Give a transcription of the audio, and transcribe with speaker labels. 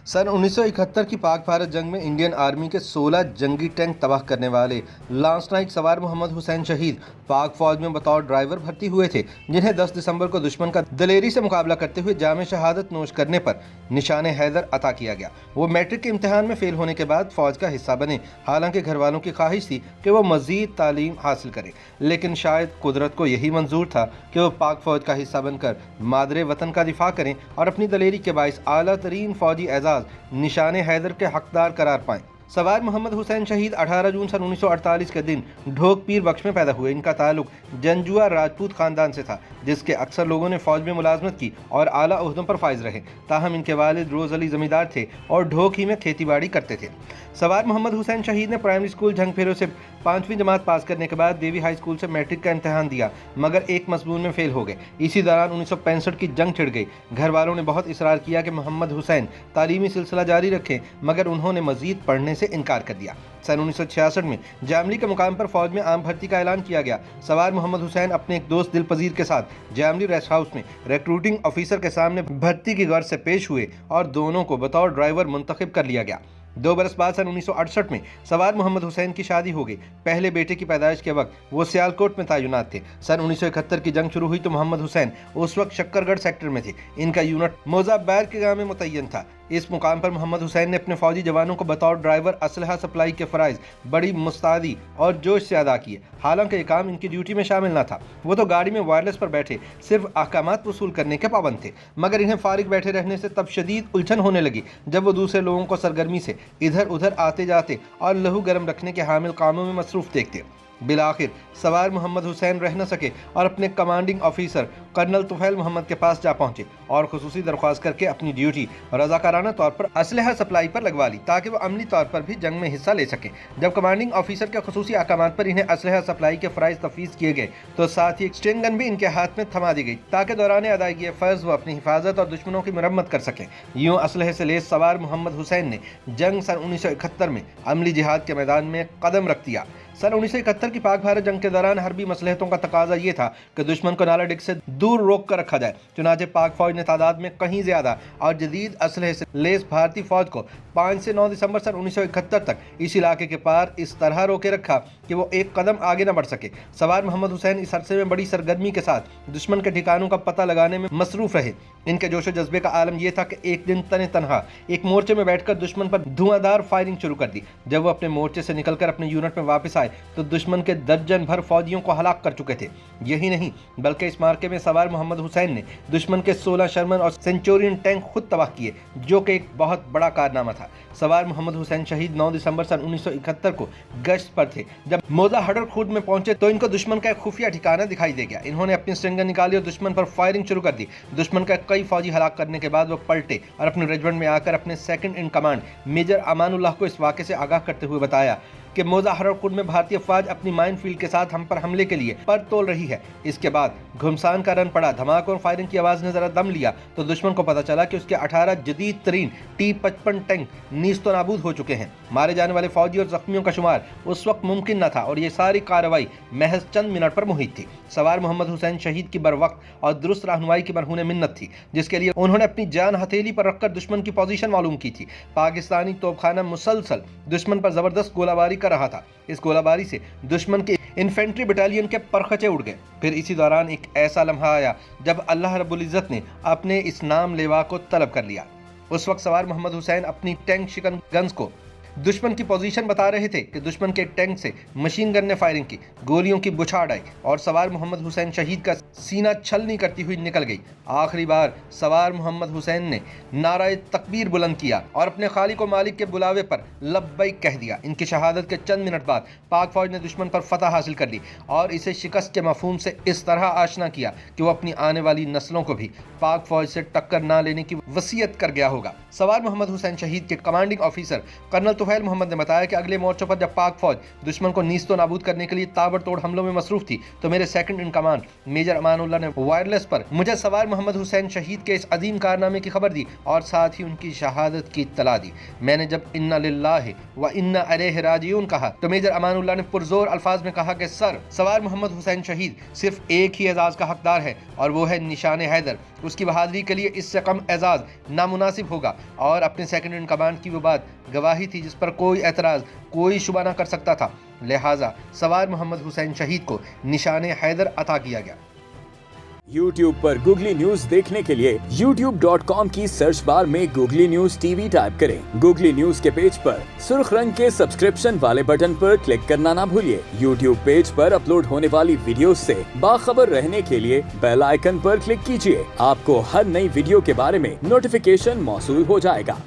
Speaker 1: सन 1971 की पाक भारत जंग में इंडियन आर्मी के 16 जंगी टैंक तबाह करने वाले लांस नाइक सवार मोहम्मद हुसैन शहीद पाक फौज में बतौर ड्राइवर भर्ती हुए थे, जिन्हें 10 दिसंबर को दुश्मन का दलेरी से मुकाबला करते हुए जामे शहादत नोश करने पर निशान हैदर अता किया गया। वो मैट्रिक के इम्तिहान में फेल होने के बाद फौज का हिस्सा बने। हालांकि घर वालों की ख्वाहिश थी कि वो मजीद तालीम हासिल करें, लेकिन शायद कुदरत को यही मंजूर था कि वो पाक फौज का हिस्सा बनकर मादरे वतन का दिफा करें और अपनी दलेरी के बाइस आला तरीन फौजी एजाज निशान हैदर के हकदार करार पाएं। सवार मोहम्मद हुसैन शहीद 18 जून सन 1948 के दिन ढोक पीर बख्श में पैदा हुए। इनका ताल्लुक जंजुआ राजपूत खानदान से था, जिसके अक्सर लोगों ने फौज में मुलाजमत की और आला ओहदों पर फाइज रहे। ताहम इनके वालिद रोज अली जमींदार थे और ढोक ही में खेती बाड़ी करते थे। सवार मोहम्मद हुसैन शहीद ने प्राइमरी स्कूल झंगफेरो से 5वीं जमात पास करने के बाद देवी हाई स्कूल से मैट्रिक का इम्तिहान दिया, मगर एक मजमून में फेल हो गए। इसी दौरान 1965 की जंग छिड़ गई। घर वालों ने बहुत इसरार किया कि मोहम्मद हुसैन तालीमी सिलसिला जारी रखें, मगर उन्होंने मजीद पढ़ने से इनकार कर दिया। सन 1966 में जामली के मुकाम पर फौज में आम भर्ती का ऐलान किया गया। सवार मोहम्मद हुसैन अपने एक दोस्त दिलपजीर के साथ जामली रेस्ट हाउस में रिक्रूटिंग ऑफिसर के सामने भर्ती की गर्ज से पेश हुए और दोनों को बतौर ड्राइवर मुंतखब कर लिया गया। 2 बरस बाद सन 1968 में सवार मोहम्मद हुसैन की शादी हो गई। पहले बेटे की पैदाइश के वक्त वो सियालकोट में तैनात थे। सन 1971 की जंग शुरू हुई तो मोहम्मद हुसैन उस वक्त शक्करगढ़ सेक्टर में थे। इनका यूनिट मोजाबैर के गांव में मुतय्यन था। इस मुकाम पर मोहम्मद हुसैन ने अपने फौजी जवानों को बतौर ड्राइवर असलहा सप्लाई के फ़राइज़ बड़ी मुस्तैदी और जोश से अदा किए। हालांकि ये काम इनकी ड्यूटी में शामिल न था। वो तो गाड़ी में वायरलेस पर बैठे सिर्फ अहकामात वसूल करने के पाबंद थे, मगर इन्हें फारिग बैठे रहने से तब शदीद उलझन होने लगी जब वो दूसरे लोगों को सरगर्मी से इधर उधर आते जाते और लहू गर्म रखने के हामिल कामों में मसरूफ़ देखते। बिलाखिर सवार मोहम्मद हुसैन रह न सके और अपने commanding officer colonel Tufail Mohammad के पास जा पहुंचे और खुसूसी दरख्वास्त करके अपनी ड्यूटी रजाकाराना तौर पर असलहा सप्लाई पर लगवा ली, ताकि वो अमली तौर पर भी जंग में हिस्सा ले सकें। जब कमांडिंग ऑफिसर के खुसूसी अहकामात पर इन्हें असलहा सप्लाई के फ़राइज़ तफवीज़ किए गए तो साथ ही स्टेन गन भी इनके हाथ में थमा दी गई, ताकि दौरान अदायगी फ़र्ज़ वो अपनी हिफाजत और दुश्मनों की मरम्मत कर सकें। यूँ असलहे से लेस सवार मोहम्मद हुसैन ने जंग सन 1971 में अमली जिहाद के मैदान में कदम रख दिया। सन 1971 की पाक भारत जंग के दौरान हरबी मसलहतों का तकाजा ये था कि दुश्मन को नाला डिग से दूर रोक कर रखा जाए। चुनाचे पाक फौज ने तादाद में कहीं ज्यादा और जदीद असलहे से लेस भारतीय फौज को 5 से 9 दिसंबर सन 1971 तक इस इलाके के पार इस तरह रोके रखा कि वो एक कदम आगे न बढ़ सके। सवार मोहम्मद हुसैन इस अरसे में बड़ी सरगर्मी के साथ दुश्मन के ठिकानों का पता लगाने में मसरूफ रहे। इनके जोश जज्बे का आलम यह था कि एक दिन तने तनहा एक मोर्चे में बैठकर दुश्मन पर धुआंधार फायरिंग शुरू कर दी। जब वो अपने मोर्चे से निकलकर अपने यूनिट में वापस आए तो दुश्मन के दर्जन भर फौजियों को हलाक कर चुके थे। यही नहीं, बल्कि इस मार्के में सवार मोहम्मद हुसैन ने दुश्मन के 16 शर्मन और सेंचुरियन टैंक खुद तबाह किए, जो कि एक बहुत बड़ा कारनामा था। सवार मोहम्मद हुसैन शहीद 9 दिसंबर सन 1971 को गश्त पर थे। जब मोजा हडर खुर्द में पहुंचे तो इनको दुश्मन का एक खुफिया ठिकाना दिखाई दे गया। इन्होंने अपनी स्ट्रिंग गन निकाली और दुश्मन पर फायरिंग शुरू कर दी। दुश्मन का कई फौजी हलाक करने के बाद वो पलटे और अपने रेजिमेंट में आकर अपने second in command major Amanullah को इस वाक़े से आगाह करते हुए बताया कि मोजा हररकुट में भारतीय फौज अपनी माइन फील्ड के साथ हम पर हमले के लिए पर तोल रही है। इसके बाद घुमसान का रन पड़ा। धमाके और फायरिंग की आवाज़ ने जरा दम लिया तो दुश्मन को पता चला कि उसके 18 जदीद तरीन T-55 टैंक नीस्तो नाबूद हो चुके हैं। मारे जाने वाले फौजी और जख्मियों का शुमार उस वक्त मुमकिन न था और ये सारी कार्रवाई महज चंद मिनट पर मुहित थी। सवार मोहम्मद हुसैन शहीद की बर वक्त और दुरुस्त रहनुमाई की मरहून मिन्नत थी, जिसके लिए उन्होंने अपनी जान हथेली पर रखकर दुश्मन की पोजीशन मालूम की थी। पाकिस्तानी तोपखाना मुसलसल दुश्मन पर जबरदस्त गोलाबारी कर रहा था। इस गोलाबारी से दुश्मन के इन्फेंट्री बटालियन के परखचे उड़ गए। फिर इसी दौरान एक ऐसा लम्हा आया जब अल्लाह रब्बुल इज़्ज़त ने अपने इस नाम लेवा को तलब कर लिया। उस वक्त सवार मोहम्मद हुसैन अपनी टैंक शिकन गन्स को दुश्मन की पोजीशन बता रहे थे कि दुश्मन के टैंक से मशीन गन ने फायरिंग की। गोलियों की बुछाड़ आई और सवार मोहम्मद हुसैन शहीद का सीना छलनी करती हुई निकल गई। आखिरी बार सवार मोहम्मद हुसैन ने नाराए तकबीर बुलंद किया और अपने खालिक व मालिक के बुलावे पर लब्बैक कह दिया। इनकी शहादत के चंद मिनट बाद पाक फौज ने दुश्मन पर फतह हासिल कर ली और इसे शिकस्त के मफहूम से इस तरह आशना किया कि वो अपनी आने वाली नस्लों को भी पाक फौज से टक्कर ना लेने की वसीयत कर गया होगा। सवार मोहम्मद हुसैन शहीद के commanding officer colonel Tufail Mohammad ने बताया कि अगले मोर्चों पर जब पाक फौज दुश्मन को नीस्तो नाबूद करने के लिए ताबड़तोड़ हमलों में मसरूफ थी तो मेरे second in command major Amanullah ने वायरलेस पर मुझे सवार मोहम्मद हुसैन शहीद के इस अजीम कारनामे की खबर दी और साथ ही उनकी शहादत की इत्तला दी। मैंने जब इन्ना लिल्लाहि व इन्ना अलैहि राजिऊन कहा तो मेजर अमानुल्लाह ने पुरजोर अल्फाज में कहा कि सर, सवार मोहम्मद हुसैन शहीद सिर्फ एक ही एजाज का हकदार है और वो है निशान हैदर। उसकी बहादुरी के लिए इससे कम एजाज नामुनासिब होगा। और अपने सेकंड इन कमांड की वो बात गवाही थी जिस पर कोई एतराज, कोई शुबा न कर सकता था। लिहाजा सवार मोहम्मद हुसैन शहीद को निशान हैदर अता किया गया।
Speaker 2: YouTube पर गूगली न्यूज देखने के लिए youtube.com की सर्च बार में गूगली न्यूज टीवी टाइप करें। गूगली न्यूज के पेज पर सुर्ख रंग के सब्सक्रिप्शन वाले बटन पर क्लिक करना ना भूलिए। YouTube पेज पर अपलोड होने वाली वीडियोस से बाखबर रहने के लिए बेल आइकन पर क्लिक कीजिए। आपको हर नई वीडियो के बारे में नोटिफिकेशन मौसूल हो जाएगा।